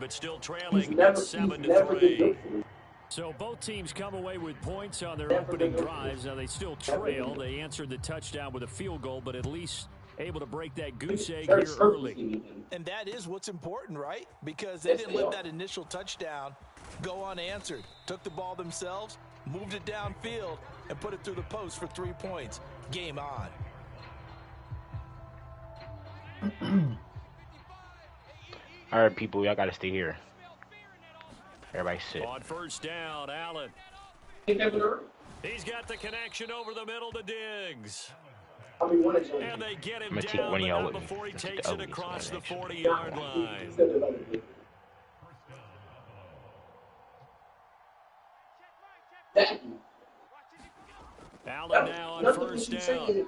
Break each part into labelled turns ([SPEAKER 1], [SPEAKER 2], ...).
[SPEAKER 1] but still trailing at 7-3. So both teams come away with points on their opening drives. Now they still trail. They answered the touchdown with a field goal, but at least able to break that goose egg here early.
[SPEAKER 2] And that is what's important, right? Because they didn't let that initial touchdown go unanswered. Took the ball themselves, moved it downfield, and put it through the post for 3 points. Game on.
[SPEAKER 3] All right, people, y'all got to stay here. Everybody sit.
[SPEAKER 1] On first down, Allen. He's got the connection over the middle to Diggs. And they get him down, but not before he takes it across the 40-yard line. Allen now on first down.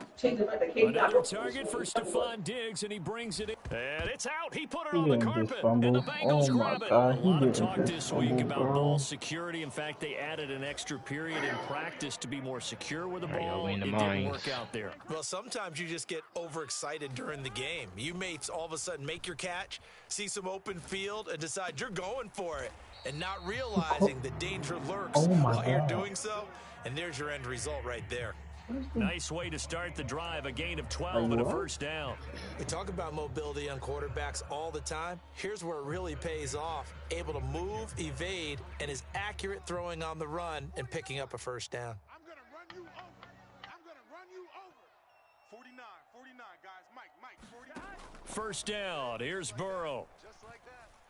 [SPEAKER 1] Another target for Stephon Diggs, and he brings it in. And it's out. He put it on the carpet, and the Bengals grab it. A lot of talk this week about ball security. In fact, they added an extra period in practice to be more secure with the ball. It didn't work out there.
[SPEAKER 2] Well, sometimes you just get overexcited during the game. You may all of a sudden make your catch, see some open field, and decide you're going for it, and not realizing the danger lurks while you're doing so. And there's your end result right there.
[SPEAKER 1] Nice way to start the drive, a gain of 12 and a first down.
[SPEAKER 2] We talk about mobility on quarterbacks all the time. Here's where it really pays off. Able to move, evade, and is accurate throwing on the run and picking up a first down.
[SPEAKER 4] I'm going to run you over. I'm going to run you over. 49, guys. Mike, 49.
[SPEAKER 1] First down. Here's Burrow.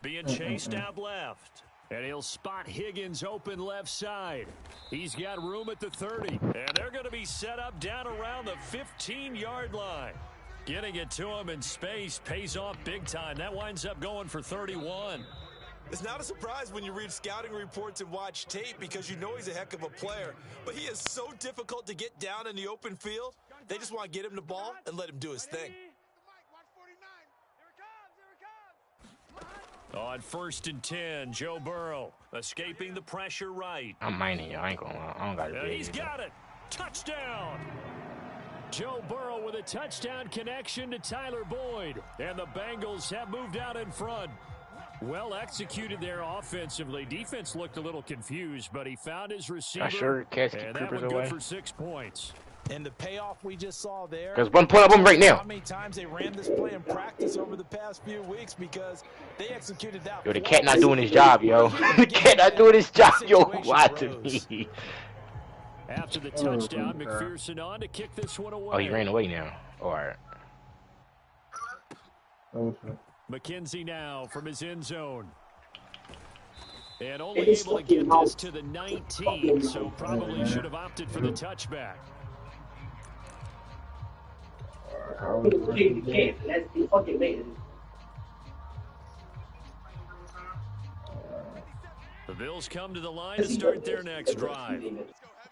[SPEAKER 1] Being chased out left. And he'll spot Higgins open left side. He's got room at the 30. And they're going to be set up down around the 15-yard line. Getting it to him in space pays off big time. That winds up going for 31.
[SPEAKER 2] It's not a surprise when you read scouting reports and watch tape because you know he's a heck of a player. But he is so difficult to get down in the open field. They just want to get him the ball and let him do his thing.
[SPEAKER 1] On first and 10, Joe Burrow escaping the pressure right.
[SPEAKER 3] I'm mining you. I ain't gonna lie. I don't got it.
[SPEAKER 1] He's got it. Touchdown. Joe Burrow with a touchdown connection to Tyler Boyd. And the Bengals have moved out in front. Well executed there offensively. Defense looked a little confused, but he found his receiver.
[SPEAKER 3] Sure catch
[SPEAKER 1] and that one good for 6 points.
[SPEAKER 2] And the payoff we just saw there.
[SPEAKER 3] There's 1 point of them right now.
[SPEAKER 2] How many times they ran this play in practice over the past few weeks because they executed that.
[SPEAKER 3] Yo, the cat not doing his job, yo. The cat not doing his job, yo. Lie to me.
[SPEAKER 1] After the touchdown, McPherson on to kick this one away.
[SPEAKER 3] Oh, he ran away now. All right.
[SPEAKER 1] McKenzie now from his end zone. And only able to get this to the 19, so probably should have opted for the touchback. The Bills come to the line to start their next drive.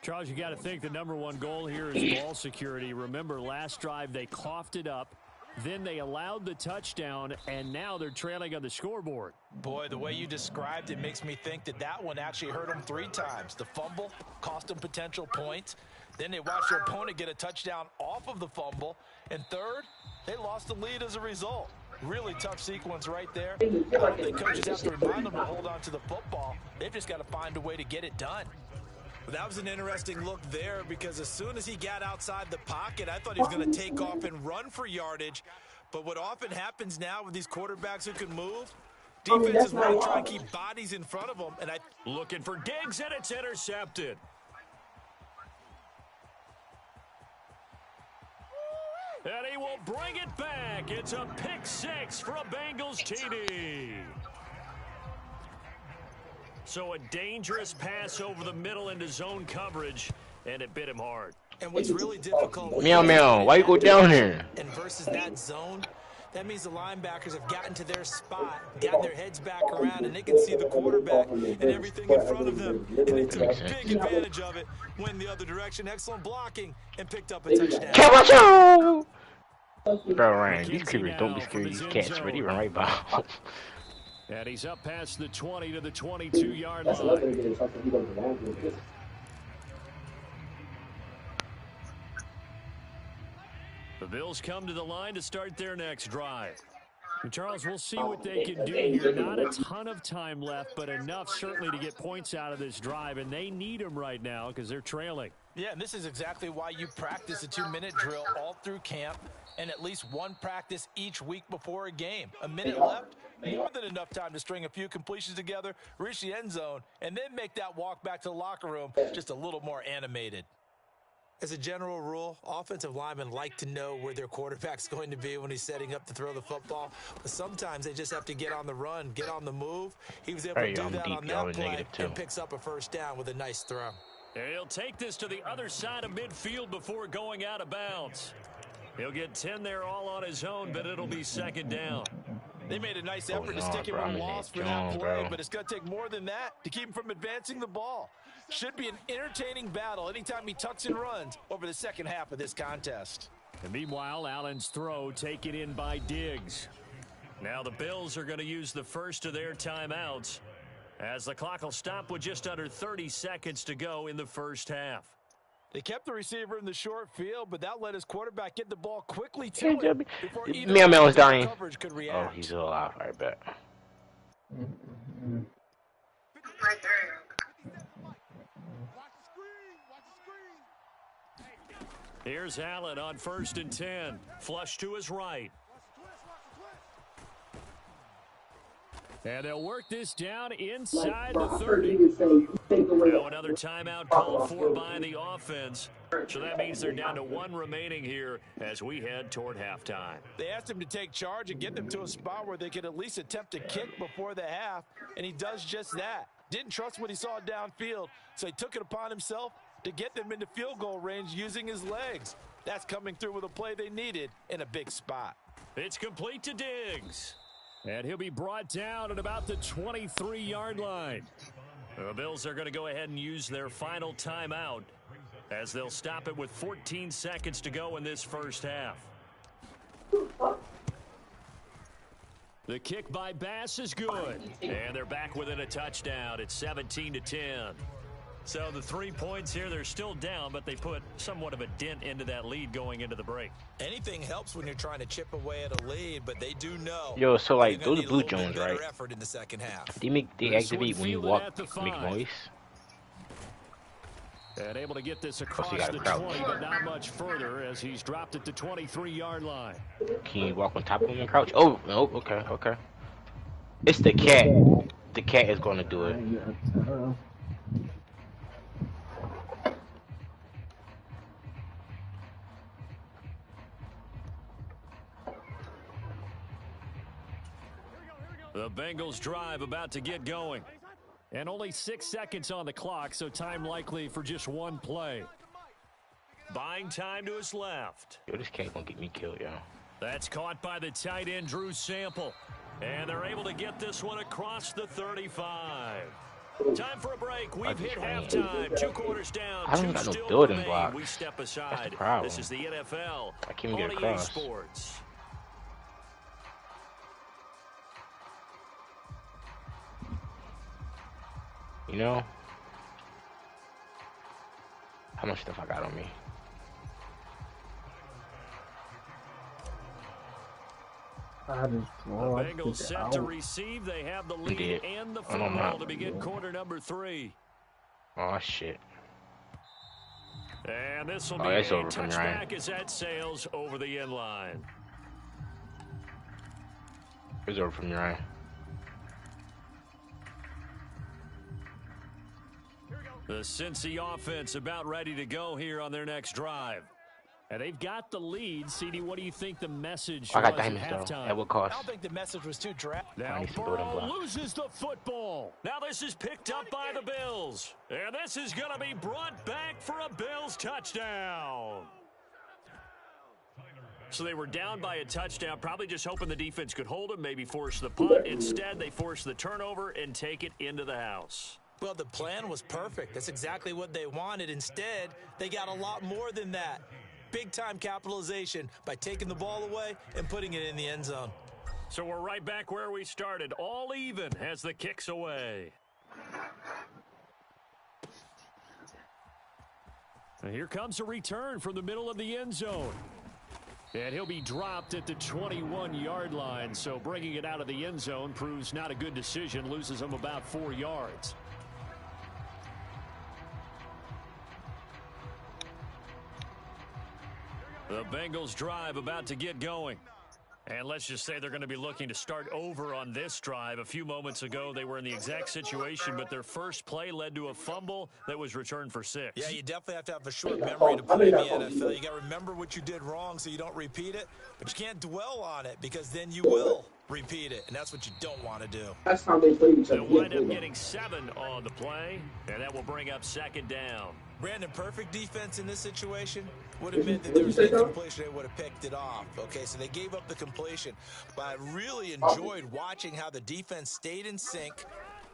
[SPEAKER 1] Charles, you got to think the #1 goal here is ball security. Remember, last drive they coughed it up. Then they allowed the touchdown, and now they're trailing on the scoreboard.
[SPEAKER 2] Boy, the way you described it makes me think that that one actually hurt them 3 times. The fumble cost them potential points. Then they watched their opponent get a touchdown off of the fumble. And third, they lost the lead as a result. Really tough sequence right there. The coaches have to remind them to hold on to the football. They've just got to find a way to get it done. Well, that was an interesting look there because as soon as he got outside the pocket, I thought he was going to take off and run for yardage. But what often happens now with these quarterbacks who can move, defenses want to try and keep bodies in front of them. And
[SPEAKER 1] looking for Diggs, and it's intercepted. And he will bring it back. It's a pick 6 for a Bengals TD. So a dangerous pass over the middle into zone coverage, and it bit him hard.
[SPEAKER 2] And what's really difficult...
[SPEAKER 3] Meow, meow. Why you go down here?
[SPEAKER 2] And versus that zone, that means the linebackers have gotten to their spot, gotten their heads back around, and they can see the quarterback and everything in front of them. And they took big advantage of it, went the other direction, excellent blocking, and picked up a touchdown.
[SPEAKER 3] Cabacho! Bro, Ryan, these creepers don't be scared of these cats, but they run right by them.
[SPEAKER 1] And he's up past the 20 to the 22-yard line. The Bills come to the line to start their next drive. Charles, we'll see what they can do here. Not a ton of time left, but enough certainly to get points out of this drive, and they need them right now because they're trailing.
[SPEAKER 2] Yeah, and this is exactly why you practice a 2-minute drill all through camp and at least one practice each week before a game. A minute left, more than enough time to string a few completions together, reach the end zone, and then make that walk back to the locker room just a little more animated. As a general rule, offensive linemen like to know where their quarterback's going to be when he's setting up to throw the football. But sometimes they just have to get on the run, get on the move. He was able to do that on that play and picks up a first down with a nice throw.
[SPEAKER 1] And he'll take this to the other side of midfield before going out of bounds. He'll get 10 there all on his own, but it'll be second down.
[SPEAKER 2] They made a nice effort to stick him with a loss for that play, but it's going to take more than that to keep him from advancing the ball. Should be an entertaining battle anytime he tucks and runs over the second half of this contest.
[SPEAKER 1] And meanwhile, Allen's throw taken in by Diggs. Now the Bills are going to use the first of their timeouts as the clock will stop with just under 30 seconds to go in the first half.
[SPEAKER 2] They kept the receiver in the short field, but that let his quarterback get the ball quickly to him before either
[SPEAKER 3] man was dying.
[SPEAKER 2] coverage could react.
[SPEAKER 3] Oh, he's still alive. All right, bet.
[SPEAKER 1] Here's Allen on 1st and 10. Flush to his right. And they'll work this down inside the 30. Now another timeout called for by the offense. So that means they're down to one remaining here as we head toward halftime.
[SPEAKER 2] They asked him to take charge and get them to a spot where they could at least attempt to kick before the half, and he does just that. Didn't trust what he saw downfield, so he took it upon himself to get them into field goal range using his legs. That's coming through with a play they needed in a big spot.
[SPEAKER 1] It's complete to Diggs. And he'll be brought down at about the 23-yard line. The Bills are going to go ahead and use their final timeout as they'll stop it with 14 seconds to go in this first half. The kick by Bass is good. And they're back within a touchdown. It's 17-10. So the 3 points here, they're still down, but they put somewhat of a dent into that lead going into the break.
[SPEAKER 2] Anything helps when you're trying to chip away at a lead, but they do know.
[SPEAKER 3] Yo, so like those Blue Jones, right?
[SPEAKER 2] Effort in the second half.
[SPEAKER 3] They activate when you walk, make noise.
[SPEAKER 1] And able to get this across the 20, but not much further as he's dropped it to 23-yard line.
[SPEAKER 3] Can you walk on top of him and crouch? Oh, okay, okay. It's the cat. The cat is going to do it.
[SPEAKER 1] The Bengals drive about to get going. And only 6 seconds on the clock, so time likely for just one play. Buying time to his left.
[SPEAKER 3] Yo, this cat gonna get me killed, yo.
[SPEAKER 1] That's caught by the tight end, Drew Sample. And they're able to get this one across the 35. Time for a break. We've hit halftime. 2 quarters down.
[SPEAKER 3] I don't
[SPEAKER 1] 2
[SPEAKER 3] got no
[SPEAKER 1] still
[SPEAKER 3] building
[SPEAKER 1] remain.
[SPEAKER 3] blocks.
[SPEAKER 1] We step
[SPEAKER 3] That's
[SPEAKER 1] aside.
[SPEAKER 3] the problem.
[SPEAKER 1] This is the NFL.
[SPEAKER 3] I can't get
[SPEAKER 1] on EA
[SPEAKER 3] across.
[SPEAKER 1] Sports.
[SPEAKER 3] You know? How much stuff I got on me?
[SPEAKER 1] The Bengals set to receive. They have the lead and the football to begin quarter number 3.
[SPEAKER 3] Oh, shit.
[SPEAKER 1] And this will be a touchback as that sails over the end line.
[SPEAKER 3] It's over from your eye.
[SPEAKER 1] The Cincy offense about ready to go here on their next drive. And they've got the lead. CD, what do you think the message
[SPEAKER 3] I got
[SPEAKER 1] was
[SPEAKER 3] diamonds,
[SPEAKER 1] at
[SPEAKER 3] though.
[SPEAKER 1] halftime?
[SPEAKER 3] At what cost?
[SPEAKER 2] I don't think the message was too direct.
[SPEAKER 1] Now Burrow loses the football. Now this is picked up by the Bills. And this is going to be brought back for a Bills touchdown. So they were down by a touchdown, probably just hoping the defense could hold them, maybe force the punt. Instead, they force the turnover and take it into the house.
[SPEAKER 2] Well, the plan was perfect. That's exactly what they wanted. Instead, they got a lot more than that. Big-time capitalization by taking the ball away and putting it in the end zone.
[SPEAKER 1] So we're right back where we started, all even as the kick's away. And here comes a return from the middle of the end zone. And he'll be dropped at the 21-yard line, so bringing it out of the end zone proves not a good decision, loses him about 4 yards. The Bengals drive about to get going. And let's just say they're going to be looking to start over on this drive. A few moments ago, they were in the exact situation, but their first play led to a fumble that was returned for 6.
[SPEAKER 2] Yeah, you definitely have to have a short memory to play in the NFL. You got to remember what you did wrong so you don't repeat it, but you can't dwell on it because then you will repeat it, and that's what you don't want to do.
[SPEAKER 5] That's how they play each other.
[SPEAKER 1] They'll wind up getting 7 on the play, and that will bring up 2nd down.
[SPEAKER 2] Brandon, perfect defense in this situation would have meant that there was an incompletion. They would have picked it off. Okay, so they gave up the completion. But I really enjoyed watching how the defense stayed in sync,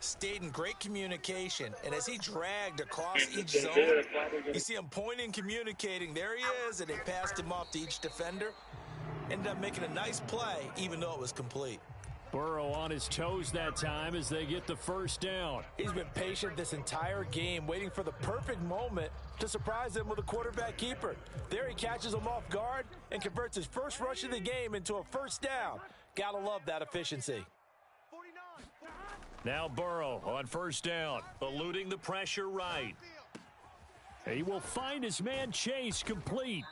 [SPEAKER 2] stayed in great communication. And as he dragged across each zone, you see him pointing, communicating. There he is, and they passed him off to each defender. Ended up making a nice play, even though it was complete.
[SPEAKER 1] Burrow on his toes that time as they get the 1st down.
[SPEAKER 2] He's been patient this entire game, waiting for the perfect moment to surprise them with a quarterback keeper. There he catches him off guard and converts his first rush of the game into a 1st down. Gotta love that efficiency.
[SPEAKER 1] Now Burrow on 1st down, eluding the pressure right. He will find his man Chase complete.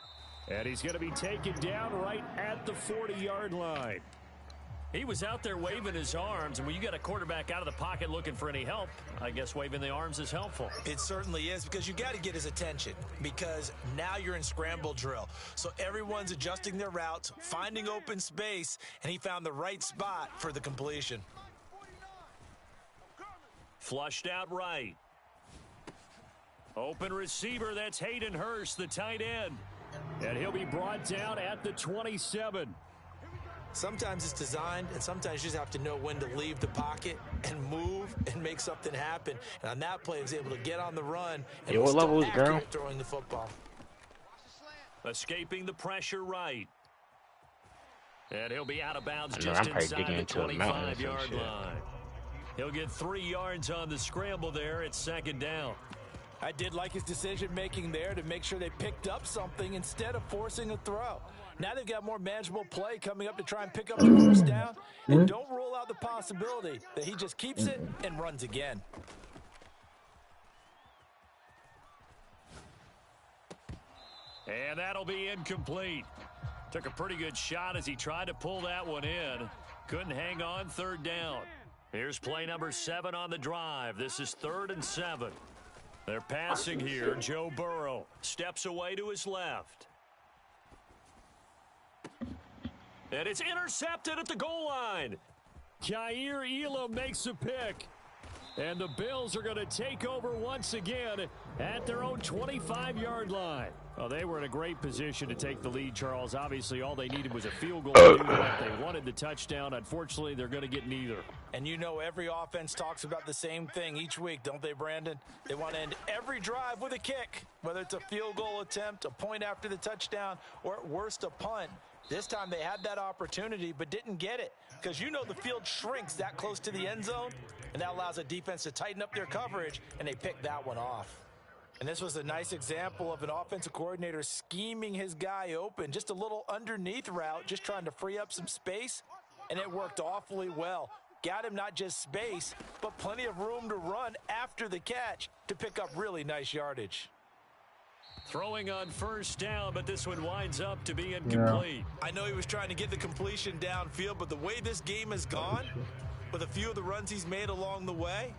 [SPEAKER 1] And he's going to be taken down right at the 40-yard line. He was out there waving his arms, and when you got a quarterback out of the pocket looking for any help, I guess waving the arms is helpful.
[SPEAKER 2] It certainly is, because you got to get his attention, because now you're in scramble drill. So everyone's adjusting their routes, finding open space, and he found the right spot for the completion.
[SPEAKER 1] Flushed out right. Open receiver, that's Hayden Hurst, the tight end. And he'll be brought down at the 27.
[SPEAKER 2] Sometimes it's designed, and sometimes you just have to know when to leave the pocket and move and make something happen. And on that play, he was able to get on the run and was still accurate throwing the football.
[SPEAKER 1] Escaping the pressure right. And he'll be out of bounds just inside the 25-yard line. He'll get 3 yards on the scramble there at 2nd down.
[SPEAKER 2] I did like his decision-making there to make sure they picked up something instead of forcing a throw. Now they've got more manageable play coming up to try and pick up the 1st down. And don't rule out the possibility that he just keeps it and runs again.
[SPEAKER 1] And that'll be incomplete. Took a pretty good shot as he tried to pull that one in. Couldn't hang on, 3rd down. Here's play number 7 on the drive. This is 3rd and 7. They're passing here. Joe Burrow steps away to his left. And it's intercepted at the goal line. Jair Elam makes a pick. And the Bills are going to take over once again at their own 25-yard line. Well, they were in a great position to take the lead, Charles. Obviously, all they needed was a field goal to do that. They wanted the touchdown. Unfortunately, they're going to get neither.
[SPEAKER 2] And you know every offense talks about the same thing each week, don't they, Brandon? They want to end every drive with a kick, whether it's a field goal attempt, a point after the touchdown, or at worst a punt. This time they had that opportunity but didn't get it because you know the field shrinks that close to the end zone, and that allows a defense to tighten up their coverage, and they picked that one off. And this was a nice example of an offensive coordinator scheming his guy open, just a little underneath route, just trying to free up some space, and it worked awfully well. Got him not just space, but plenty of room to run after the catch to pick up really nice yardage.
[SPEAKER 1] Throwing on 1st down, but this one winds up to be incomplete.
[SPEAKER 2] I know he was trying to get the completion downfield, but the way this game has gone, with a few of the runs he's made along the way,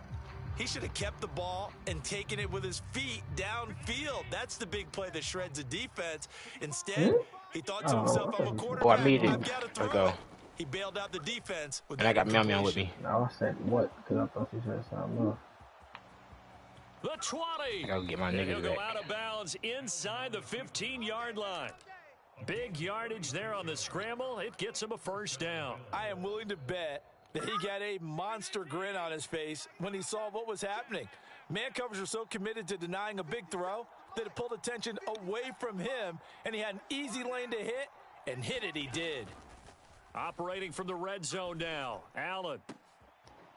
[SPEAKER 2] he should have kept the ball and taken it with his feet downfield. That's the big play that shreds the defense. Instead, he thought to himself, I'm a quarterback, I've got to throw it. He bailed out the defense with
[SPEAKER 3] and I got Meow Meow with me.
[SPEAKER 5] No, I said what? Because I thought you said something else.
[SPEAKER 1] The 20.
[SPEAKER 3] I gotta get my niggas
[SPEAKER 1] He'll go
[SPEAKER 3] back.
[SPEAKER 1] out of bounds inside the 15-yard line. Big yardage there on the scramble. It gets him a 1st down.
[SPEAKER 2] I am willing to bet that he got a monster grin on his face when he saw what was happening. Man covers were so committed to denying a big throw that it pulled attention away from him, and he had an easy lane to hit, and hit it he did.
[SPEAKER 1] Operating from the red zone now. Allen.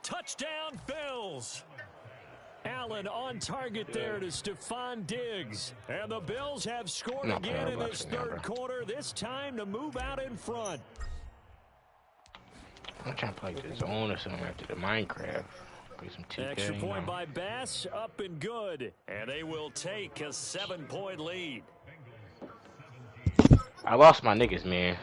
[SPEAKER 1] Touchdown, Bills. Allen on target there to Stephon Diggs. And the Bills have scored again in this third quarter, this time to move out in front.
[SPEAKER 3] I'm trying to play the zone or something after the Minecraft. Play some 2K,
[SPEAKER 1] Extra point by Bass, up and good. And they will take a 7-point lead.
[SPEAKER 3] I lost my niggas, man.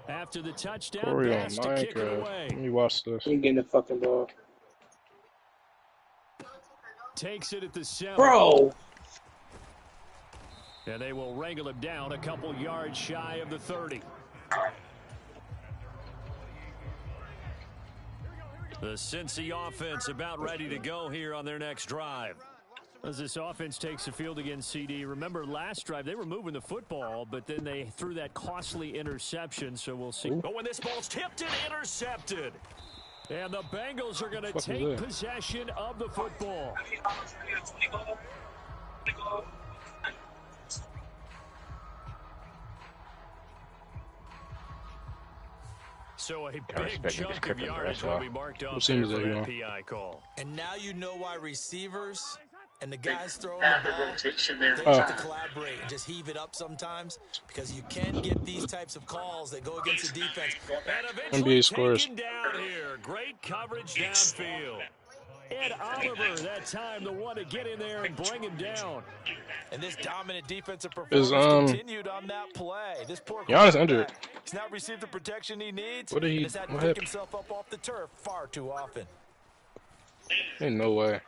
[SPEAKER 1] After the touchdown,
[SPEAKER 6] Corey on
[SPEAKER 1] Bass to kick it
[SPEAKER 6] Minecraft.
[SPEAKER 1] away.
[SPEAKER 6] Let me watch this.
[SPEAKER 5] You getting the fucking ball.
[SPEAKER 1] Takes it at the 7.
[SPEAKER 5] Bro!
[SPEAKER 1] And they will wrangle him down a couple yards shy of the 30. The Cincy offense about ready to go here on their next drive. As this offense takes the field against CD, remember last drive they were moving the football, but then they threw that costly interception, so we'll see. But when this ball's tipped and intercepted, and the Bengals are going to take possession of the football. So a big chunk of yardage will be marked off for that PI call.
[SPEAKER 2] And now you know why receivers and the guys throwing the ball, they have to collaborate and just heave it up sometimes, because you can get these types of calls that go against the defense.
[SPEAKER 1] And eventually taken down here. Great coverage downfield. Ed Oliver, that time, the one to get in there and bring him down.
[SPEAKER 2] And this dominant defensive performance continued on that play. This poor
[SPEAKER 6] Giannis injured.
[SPEAKER 2] He's not received the protection he needs.
[SPEAKER 6] What did he?
[SPEAKER 2] He's had to pick himself up off the turf far too often.
[SPEAKER 6] Ain't no way.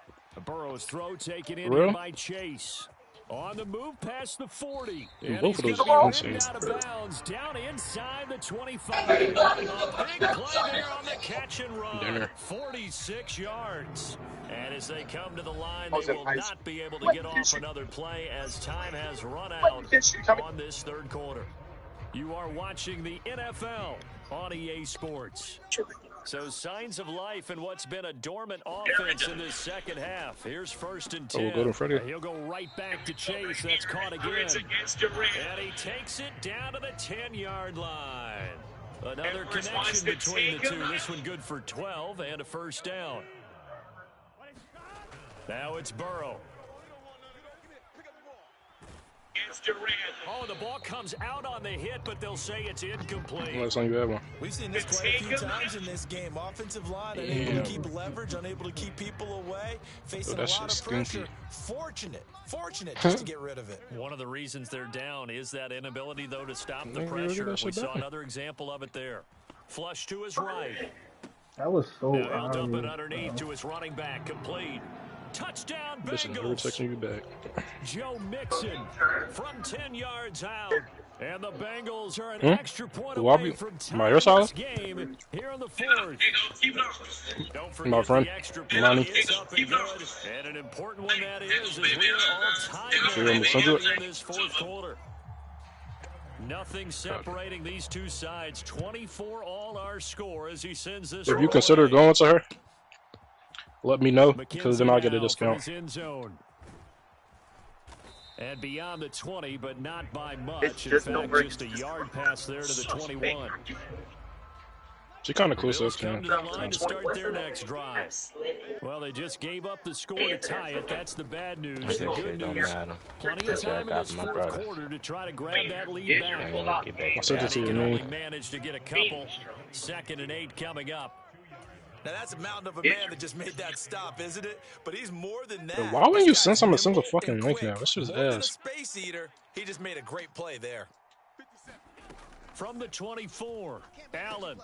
[SPEAKER 1] Burrow's throw taken in by Chase. On the move past the 40. And
[SPEAKER 6] both of
[SPEAKER 1] he's
[SPEAKER 6] those
[SPEAKER 1] going to be out of bounds, down inside the 25. A big play there on the catch and run. 46 yards. And as they come to the line, they will not be able to get off another play as time has run out on this third quarter. You are watching the NFL on EA Sports. So signs of life in what's been a dormant offense in this second half. Here's 1st and 10. He'll go right back to Chase. That's caught again. And he takes it down to the 10-yard line. Another connection between the two. This one good for 12 and a first down. Now it's Burrow. Oh, the ball comes out on the hit, but they'll say it's incomplete.
[SPEAKER 2] We've seen this quite a few times in this game. Offensive line unable to keep leverage, unable to keep people away, facing a lot of pressure. Fortunate just to get rid of it.
[SPEAKER 1] One of the reasons they're down is that inability, though, to stop the pressure. We saw another example of it there. Flush to his right.
[SPEAKER 5] That was so
[SPEAKER 1] Now he'll dump it underneath to his running back, complete. Touchdown, Bengals. Joe Mixon from 10 yards out. And the Bengals are an extra point away from tying this game here in the fourth. Don't forget the extra point is up and good. And an important one that is we are all tied in this fourth quarter. Nothing separating these two sides. 24 all our score as he sends this.
[SPEAKER 6] If you consider going to her, let me know, because then I'll get a discount.
[SPEAKER 1] And beyond the 20, but not by much. In fact, just a yard pass there to the 21.
[SPEAKER 6] She's kind of close
[SPEAKER 1] to the line to start their next drive. Well, they just gave up the score to tie it. That's the bad news. The good news, plenty of time in this fourth quarter to try to grab that lead back. And he can only manage to get a couple. 2nd and 8 coming up.
[SPEAKER 2] Now, that's a mountain of a man that just made that stop, isn't it? But he's more than that.
[SPEAKER 6] Why wouldn't you send someone a single fucking link now? This is
[SPEAKER 2] ass. Space eater. He just made a great play there.
[SPEAKER 1] From the 24, Allen.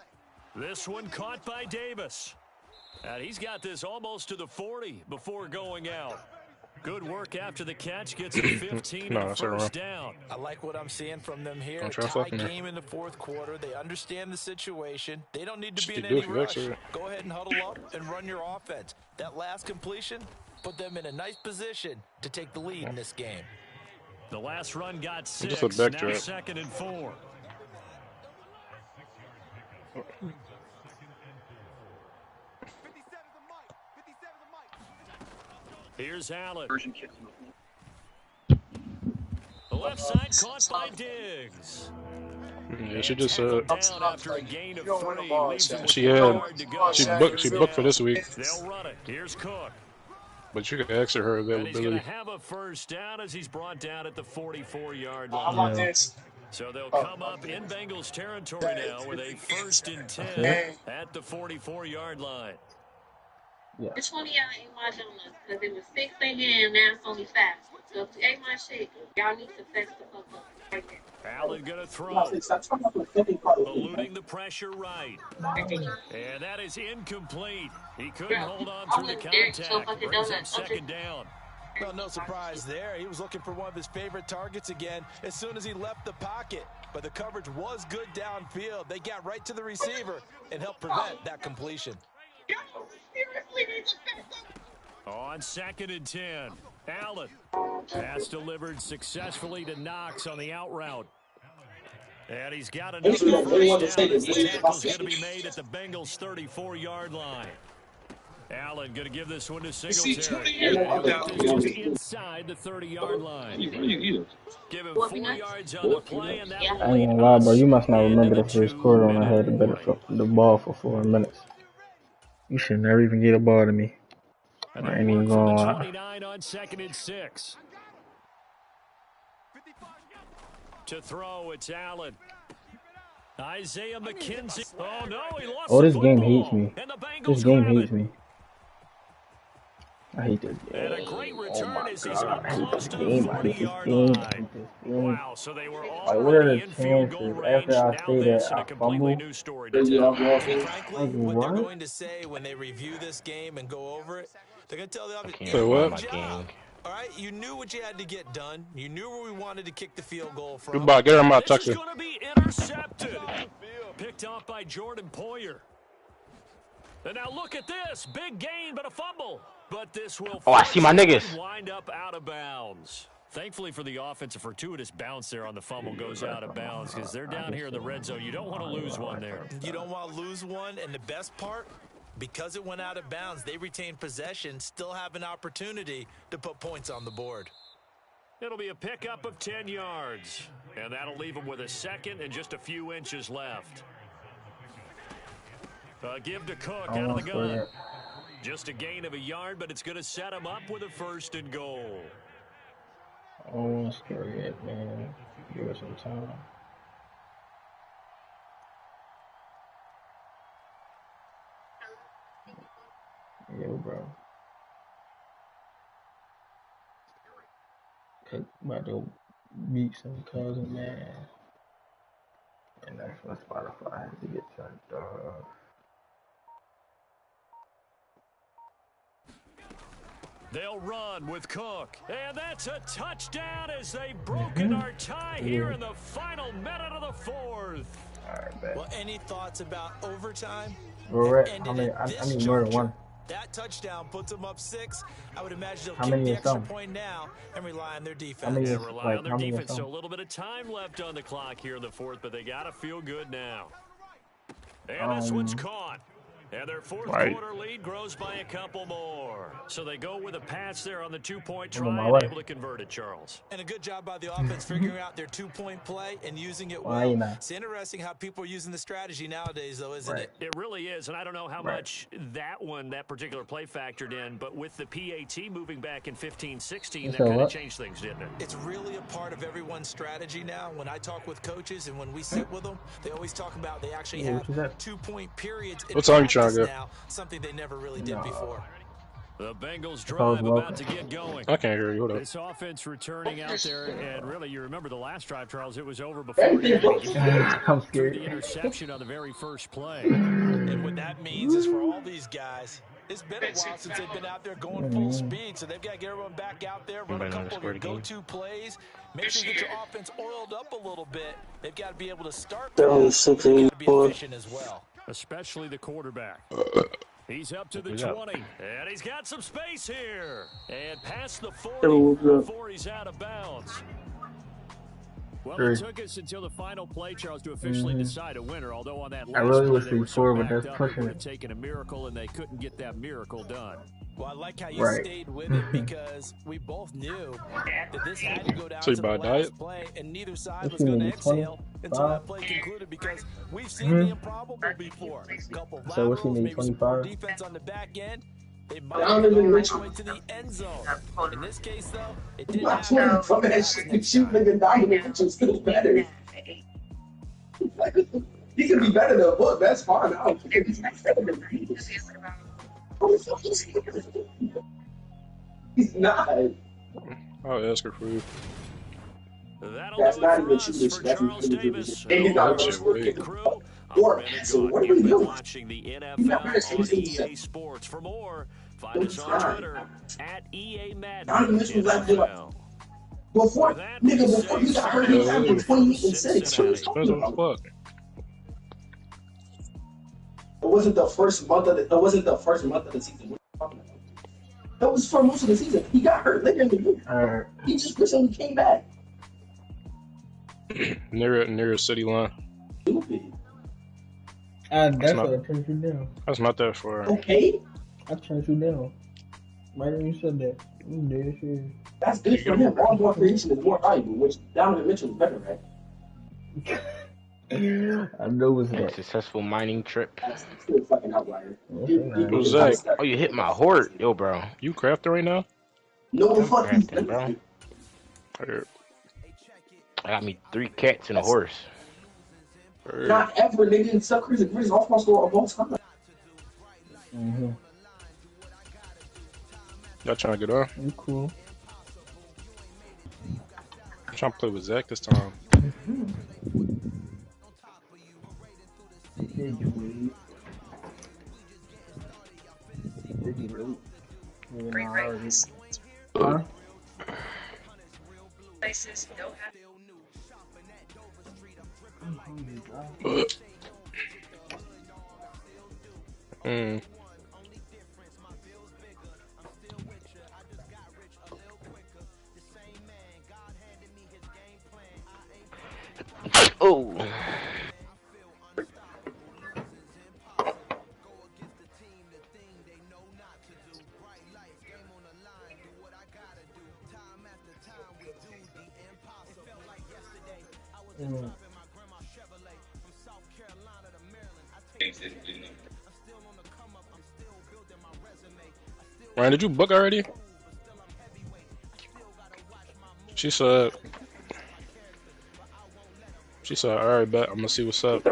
[SPEAKER 1] This one caught by Davis. And he's got this almost to the 40 before going out. Good work after the catch, gets a 15 and first down.
[SPEAKER 2] I like what I'm seeing from them here. Tie game in the fourth quarter. They understand the situation. They don't need to be in any rush. Go ahead and huddle up and run your offense. That last completion put them in a nice position to take the lead in this game.
[SPEAKER 1] The last run got 6, now 2nd and 4. Here's Allen. The left side caught by Diggs.
[SPEAKER 6] Yeah, she just
[SPEAKER 1] Tackled
[SPEAKER 6] said
[SPEAKER 1] down after a gain of
[SPEAKER 7] You don't win the
[SPEAKER 1] 3.
[SPEAKER 7] ball,
[SPEAKER 1] Leaves him
[SPEAKER 7] Shaq.
[SPEAKER 1] with
[SPEAKER 6] she
[SPEAKER 1] 1
[SPEAKER 6] had
[SPEAKER 1] yard to go.
[SPEAKER 6] she booked for this week,
[SPEAKER 1] They'll run it. Here's Cook.
[SPEAKER 6] but you can ask her
[SPEAKER 1] And he's going to
[SPEAKER 6] availability.
[SPEAKER 1] have a first down as he's brought down at the 44-yard
[SPEAKER 7] How
[SPEAKER 1] line.
[SPEAKER 7] about this?
[SPEAKER 1] So they'll
[SPEAKER 7] Oh,
[SPEAKER 1] come up in Bengals territory now with a 1st and 10
[SPEAKER 7] Hey.
[SPEAKER 1] at the 44-yard line.
[SPEAKER 8] Which one of y'all ate my donuts? Because it was 6 a.m. Now it's only 5. So if you ate my shit, y'all need to fix the fuck up right there.
[SPEAKER 1] Allen going to throw. Eluding the pressure right. And that is incomplete. He couldn't hold on through the contact. Brings up 2nd down.
[SPEAKER 2] Well, no surprise there. He was looking for one of his favorite targets again as soon as he left the pocket. But the coverage was good downfield. They got right to the receiver and helped prevent that completion.
[SPEAKER 1] On 2nd and 10, Allen. Pass delivered successfully to Knox on the out route. And he's got another first down as the tackle's going to be made at the Bengals' 34-yard line. Allen going to give this one to Singletary. Just inside the 30-yard line. Give him 4 yards on the play, and that will
[SPEAKER 5] I ain't gonna lie, bro. You must not remember the first quarter when I had the ball for 4 minutes. You should never even get a ball to me.
[SPEAKER 1] And
[SPEAKER 5] I ain't
[SPEAKER 1] they'll
[SPEAKER 5] even
[SPEAKER 1] work from
[SPEAKER 5] gonna
[SPEAKER 1] the
[SPEAKER 5] lie.
[SPEAKER 1] 29 on 2nd and 6. To throw, it's Allen. Isaiah McKenzie. Oh, no, he lost
[SPEAKER 5] Oh,
[SPEAKER 1] the
[SPEAKER 5] this game
[SPEAKER 1] football.
[SPEAKER 5] hates me.
[SPEAKER 1] And the Bengals
[SPEAKER 5] This game
[SPEAKER 1] grab
[SPEAKER 5] hates
[SPEAKER 1] it.
[SPEAKER 5] me. I hate this
[SPEAKER 1] And a
[SPEAKER 5] game.
[SPEAKER 1] great
[SPEAKER 5] Oh
[SPEAKER 1] return
[SPEAKER 5] my
[SPEAKER 1] as he's up
[SPEAKER 5] god, I hate
[SPEAKER 1] close
[SPEAKER 5] this
[SPEAKER 1] to the
[SPEAKER 5] game. I hate this
[SPEAKER 1] 40-yard
[SPEAKER 5] game. I
[SPEAKER 1] line.
[SPEAKER 5] hate this game.
[SPEAKER 1] Wow, so they were
[SPEAKER 5] Like, what are
[SPEAKER 1] already
[SPEAKER 5] the
[SPEAKER 1] in field goal
[SPEAKER 5] chances
[SPEAKER 1] range.
[SPEAKER 5] after I
[SPEAKER 1] Now
[SPEAKER 5] say
[SPEAKER 1] this
[SPEAKER 5] that
[SPEAKER 1] and
[SPEAKER 5] I
[SPEAKER 1] a completely
[SPEAKER 5] fumble?
[SPEAKER 1] new story to tell.
[SPEAKER 2] Frankly,
[SPEAKER 5] Like,
[SPEAKER 2] what they're
[SPEAKER 5] what?
[SPEAKER 2] going to say when they review this game and go over it, they're going to tell the
[SPEAKER 3] I
[SPEAKER 2] offense,
[SPEAKER 3] can't
[SPEAKER 2] you did
[SPEAKER 6] what?
[SPEAKER 3] find
[SPEAKER 2] your
[SPEAKER 3] my
[SPEAKER 2] job.
[SPEAKER 3] gang.
[SPEAKER 2] All right, you knew what you had to get done. You knew where we wanted to kick the field goal from.
[SPEAKER 6] Goodbye, get her my
[SPEAKER 1] This is
[SPEAKER 6] tucker.
[SPEAKER 1] going to be intercepted. Picked off by Jordan Poyer. And now look at this. Big gain, but a fumble. But this will
[SPEAKER 3] Oh, I see my niggas.
[SPEAKER 1] wind up out of bounds. Thankfully for the offense, a fortuitous bounce there on the fumble goes out of bounds because they're down here in the red zone. You don't want to lose one there.
[SPEAKER 2] You don't want to lose one, and the best part, because it went out of bounds, they retain possession, still have an opportunity to put points on the board.
[SPEAKER 1] It'll be a pickup of 10 yards, and that'll leave them with a 2nd and just a few inches left. Give to Cook out of the gun. Just a gain of a yard, but it's going to set him up with a 1st and goal.
[SPEAKER 5] I don't want to scare it, man. Give us some time. Yo, bro. Okay, about to beat some cousin, man. And that's when Spotify has to get turned off.
[SPEAKER 1] They'll run with Cook. And that's a touchdown as they've broken our tie here in the final minute of the 4th.
[SPEAKER 5] All right, bet.
[SPEAKER 2] Well, any thoughts about overtime?
[SPEAKER 5] We're right. I need more than one.
[SPEAKER 2] That touchdown puts them up 6. I would imagine they'll
[SPEAKER 5] How
[SPEAKER 2] kick
[SPEAKER 5] many
[SPEAKER 2] the
[SPEAKER 5] is
[SPEAKER 2] extra
[SPEAKER 5] some?
[SPEAKER 2] point now and rely on their defense.
[SPEAKER 5] How many
[SPEAKER 1] They
[SPEAKER 5] is,
[SPEAKER 1] rely on their
[SPEAKER 5] how many is
[SPEAKER 1] defense, so
[SPEAKER 5] some?
[SPEAKER 1] a little bit of time left on the clock here in the 4th, but they got to feel good now. And this one's caught. And their 4th quarter lead grows by a couple more. So they go with a pass there on the 2-point try and able to convert it, Charles.
[SPEAKER 2] And a good job by the offense figuring out their 2-point play and using it
[SPEAKER 5] Why
[SPEAKER 2] well.
[SPEAKER 5] not?
[SPEAKER 2] It's interesting how people are using the strategy nowadays, though, isn't it?
[SPEAKER 1] It really is, and I don't know how much that particular play factored in, but with the PAT moving back in 15-16, that kind of changed things, didn't it?
[SPEAKER 2] It's really a part of everyone's strategy now. When I talk with coaches and when we sit with them, they always talk about they actually have 2-point periods in
[SPEAKER 6] What time you trying to
[SPEAKER 2] practice
[SPEAKER 6] go?
[SPEAKER 2] now, something they never really did before.
[SPEAKER 1] The Bengals drive about to get going.
[SPEAKER 6] I can't hear you. Hold up.
[SPEAKER 1] This offense returning out there, and really, you remember the last drive, Charles, it was over before
[SPEAKER 5] I'm
[SPEAKER 1] through
[SPEAKER 5] scared.
[SPEAKER 1] the interception on the very first play.
[SPEAKER 2] And what that means is for all these guys, it's been a while since they've been out there going full speed, so they've got to get everyone back out there, run a couple of your go-to plays, make sure you get your offense oiled up a little bit. They've got to be able to start, they've got to be efficient as well.
[SPEAKER 1] Especially the quarterback. He's up to the 20, and he's got some space here. And past the 40 before he's out of bounds. Well, it took us until the final play, Charles, to officially decide a winner, although on that last play, they were so backed up, it would have taken a miracle, and they couldn't get that miracle done.
[SPEAKER 2] Well, I like how you
[SPEAKER 5] Right.
[SPEAKER 2] stayed with it because we both knew that this had to go down
[SPEAKER 6] So you
[SPEAKER 2] to
[SPEAKER 6] buy
[SPEAKER 2] the
[SPEAKER 6] a diet?
[SPEAKER 2] last play, and neither side
[SPEAKER 5] What
[SPEAKER 2] was
[SPEAKER 5] you
[SPEAKER 2] going to
[SPEAKER 5] mean,
[SPEAKER 2] exhale until
[SPEAKER 5] 25?
[SPEAKER 2] that play concluded because we've seen the
[SPEAKER 5] Hmm?
[SPEAKER 2] improbable before. A couple of
[SPEAKER 5] So what you
[SPEAKER 2] laterals,
[SPEAKER 5] mean,
[SPEAKER 2] maybe some poor
[SPEAKER 5] 25?
[SPEAKER 2] defense on the back end. They might have been all the way to the end zone. In this case, though, it didn't happen. Perhaps next time.
[SPEAKER 7] Donovan Mitchell's still better. Like, he can be better than Book. That's fine. I don't care. He's not better than me. He's not.
[SPEAKER 6] I'll ask her for you.
[SPEAKER 1] That'll
[SPEAKER 7] That's
[SPEAKER 1] do it
[SPEAKER 7] not
[SPEAKER 1] for
[SPEAKER 7] even
[SPEAKER 1] us
[SPEAKER 7] shooting.
[SPEAKER 1] for
[SPEAKER 7] That's
[SPEAKER 1] Charles
[SPEAKER 7] even
[SPEAKER 1] Davis.
[SPEAKER 7] and he's not
[SPEAKER 6] That
[SPEAKER 7] a
[SPEAKER 6] shit
[SPEAKER 7] score
[SPEAKER 6] weak.
[SPEAKER 7] kicker
[SPEAKER 1] Crew,
[SPEAKER 7] or
[SPEAKER 1] I'm Ben
[SPEAKER 7] passer.
[SPEAKER 1] Gunn.
[SPEAKER 7] What are
[SPEAKER 1] You've
[SPEAKER 7] we
[SPEAKER 1] been
[SPEAKER 7] doing?
[SPEAKER 1] watching the
[SPEAKER 7] He's not
[SPEAKER 1] NFL
[SPEAKER 7] better than
[SPEAKER 1] on
[SPEAKER 7] 67.
[SPEAKER 1] EA Sports. For more,
[SPEAKER 7] No,
[SPEAKER 1] find us
[SPEAKER 7] he's
[SPEAKER 1] on
[SPEAKER 7] not.
[SPEAKER 1] Twitter at EA
[SPEAKER 7] Donovan
[SPEAKER 1] Madden
[SPEAKER 7] Mitchell left it up.
[SPEAKER 1] NFL.
[SPEAKER 7] Before,
[SPEAKER 1] With that, we
[SPEAKER 7] before
[SPEAKER 1] say
[SPEAKER 7] he got hurt,
[SPEAKER 1] so
[SPEAKER 7] he was averaging
[SPEAKER 6] Yeah,
[SPEAKER 7] 28 and
[SPEAKER 1] from
[SPEAKER 7] 6. What are you
[SPEAKER 1] Cincinnati.
[SPEAKER 7] talking
[SPEAKER 6] depends on
[SPEAKER 7] about?
[SPEAKER 6] the fuck.
[SPEAKER 7] It wasn't the first month of the. It wasn't the first month of the season. What are you talking about? That was for most of the season. He got hurt later in the year.
[SPEAKER 5] Alright.
[SPEAKER 7] He just recently came back.
[SPEAKER 6] Near a city line.
[SPEAKER 7] Stupid.
[SPEAKER 5] That's
[SPEAKER 6] not-
[SPEAKER 5] what I turned you down.
[SPEAKER 6] That's not that far.
[SPEAKER 7] Okay,
[SPEAKER 5] I turned you down. Why didn't you said that? You dead shit.
[SPEAKER 7] that's good for him. All more creation is more valuable, which Donovan Mitchell is better at.
[SPEAKER 5] I know it's
[SPEAKER 3] A
[SPEAKER 5] that.
[SPEAKER 3] successful mining trip.
[SPEAKER 7] That's still a fucking outlier.
[SPEAKER 6] Who's Zach?
[SPEAKER 3] Oh, you hit my horde. Yo, bro.
[SPEAKER 6] You crafting right now?
[SPEAKER 7] No
[SPEAKER 3] I'm
[SPEAKER 7] fucking
[SPEAKER 3] crafting, bro.
[SPEAKER 6] Or-
[SPEAKER 3] I got me 3 cats and a horse.
[SPEAKER 6] or-
[SPEAKER 7] Not ever, nigga. Steph Curry's the greatest off-ball scorer of all time.
[SPEAKER 5] Mm-hmm.
[SPEAKER 6] Y'all trying to get on?
[SPEAKER 5] You cool.
[SPEAKER 6] I'm trying to play with Zach this time.
[SPEAKER 5] Did you really? Did you really?
[SPEAKER 8] Great race.
[SPEAKER 5] Huh?
[SPEAKER 8] Places don't have
[SPEAKER 5] I'm hungry, bro.
[SPEAKER 6] Mm.
[SPEAKER 3] Oh.
[SPEAKER 5] Mm.
[SPEAKER 6] Ryan, did you book already? She said, all right, bet. I'm gonna see what's up.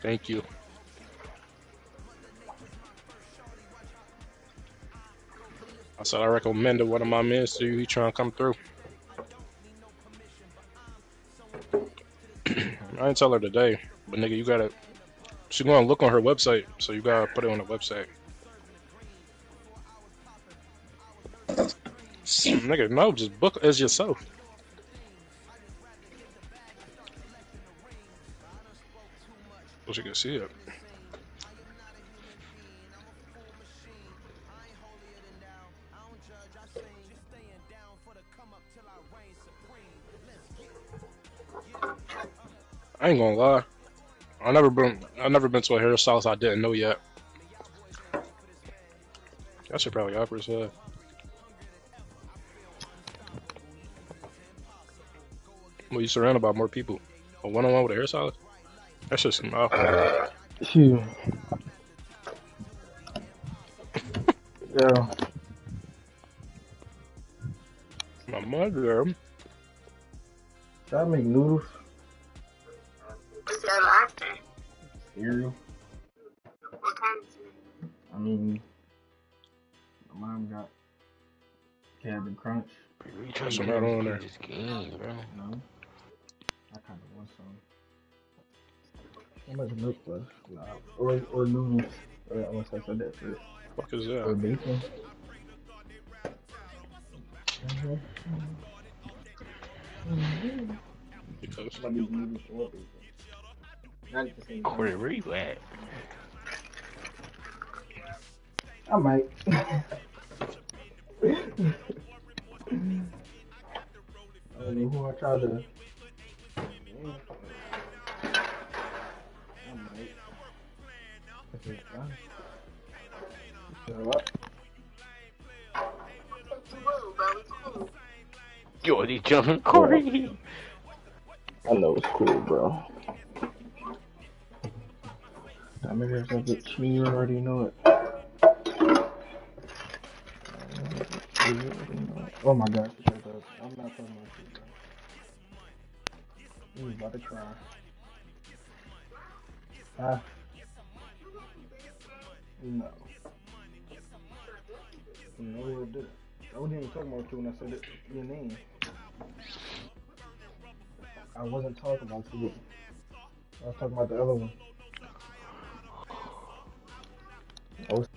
[SPEAKER 6] Thank you. I said I recommended one of my men to you. He trying to come through. I didn't tell her today, but nigga, you gotta. She gonna look on her website, so you gotta put it on the website. Nigga, no, just book as yourself. So she can see it. I ain't gonna lie. I never been to a hairstylist I didn't know yet. I should probably offer his head. Well, you surrounded by more people. A one-on-one with a hairstylist? That shit seem awful.
[SPEAKER 5] Phew. Yeah.
[SPEAKER 6] My mother.
[SPEAKER 5] Should I make noodles?
[SPEAKER 8] what's the other option?
[SPEAKER 5] Cereal?
[SPEAKER 8] What kind of food?
[SPEAKER 5] I mean, my mom got Captain Crunch.
[SPEAKER 3] You trying
[SPEAKER 6] Some
[SPEAKER 3] to
[SPEAKER 6] right on
[SPEAKER 3] get
[SPEAKER 6] there.
[SPEAKER 3] this game, bro.
[SPEAKER 5] No. I kind of want some. How much milk was? Nah. Or noodles. Unless I said that first.
[SPEAKER 6] Fuck is
[SPEAKER 5] Or
[SPEAKER 6] that?
[SPEAKER 5] bacon.
[SPEAKER 6] Because
[SPEAKER 5] Somebody noodles or bacon. Not at the same time.
[SPEAKER 3] Where you at?
[SPEAKER 5] I might. I don't know who I try to. I might. If it's fine. You know what?
[SPEAKER 3] Yo, they jumping Corey.
[SPEAKER 5] I know it's cool, bro. Maybe it's a bitch. You already know it. You already know it. Oh my gosh, shut up. I'm not talking about you, bro. You about to cry. Ah, no. No, I didn't. I wasn't even talking about you when I said your name. I wasn't talking about you. I was talking about the other one. I was,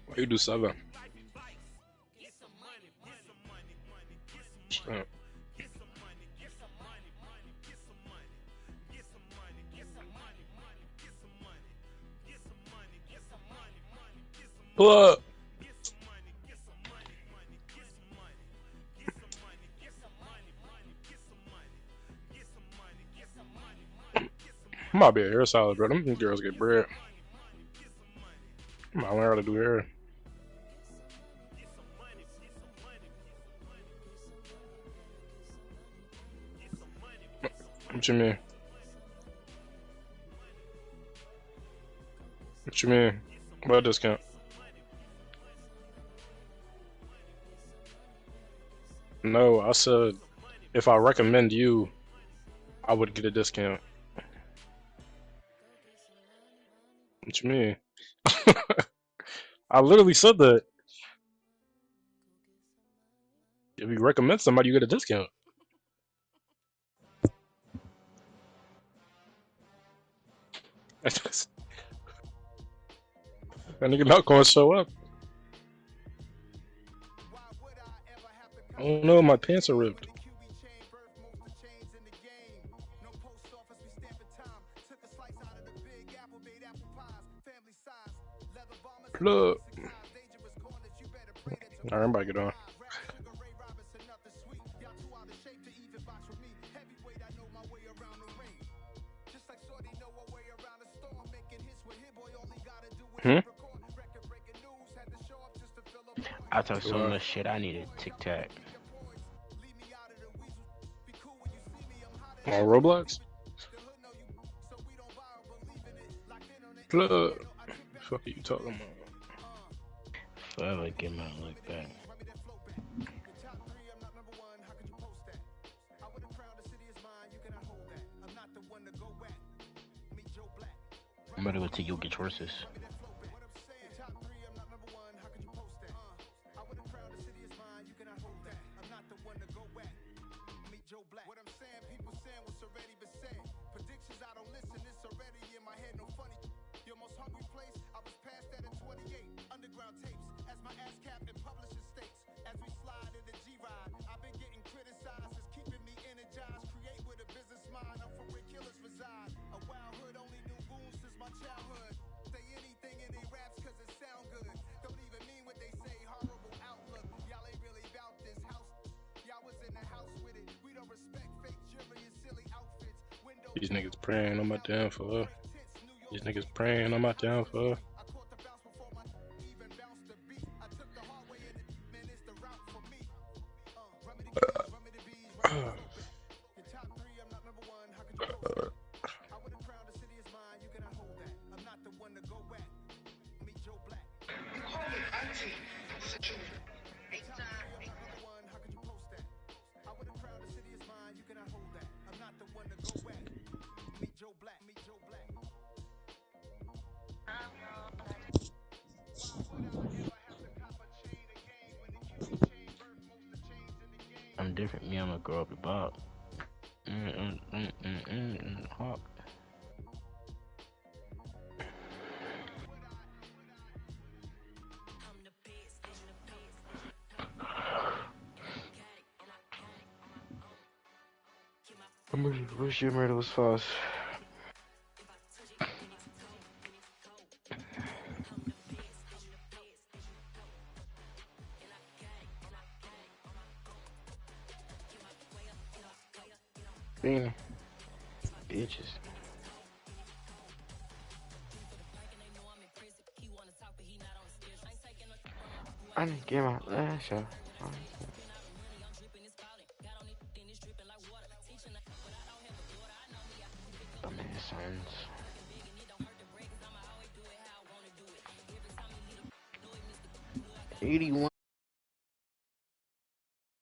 [SPEAKER 6] Why you do 7? Shit. Pull up. I might be a hairstylist, bro. Them girls get bread. I might learn how to do hair. What you mean? What you mean? What discount? No, I said if I recommend you, I would get a discount. What you mean? I literally said that. If you recommend somebody, you get a discount. That nigga not gonna show up. I don't know, my pants are ripped. Plug. Alright, everybody get on. Hmm?
[SPEAKER 3] I talk so much shit, I need a Tic Tac.
[SPEAKER 6] On Roblox? Plug. Fuck are you talking about?
[SPEAKER 3] Forever get my look back. I'm gonna go take you get horses.
[SPEAKER 6] These niggas praying on my downfall. These niggas praying on my downfall.
[SPEAKER 3] I'm different. Me, I'm gonna grow up the Bob. Hawk. Where's your murder was fast? Beanie. Bitches. I didn't get my last shot. Dumbass sons. 81.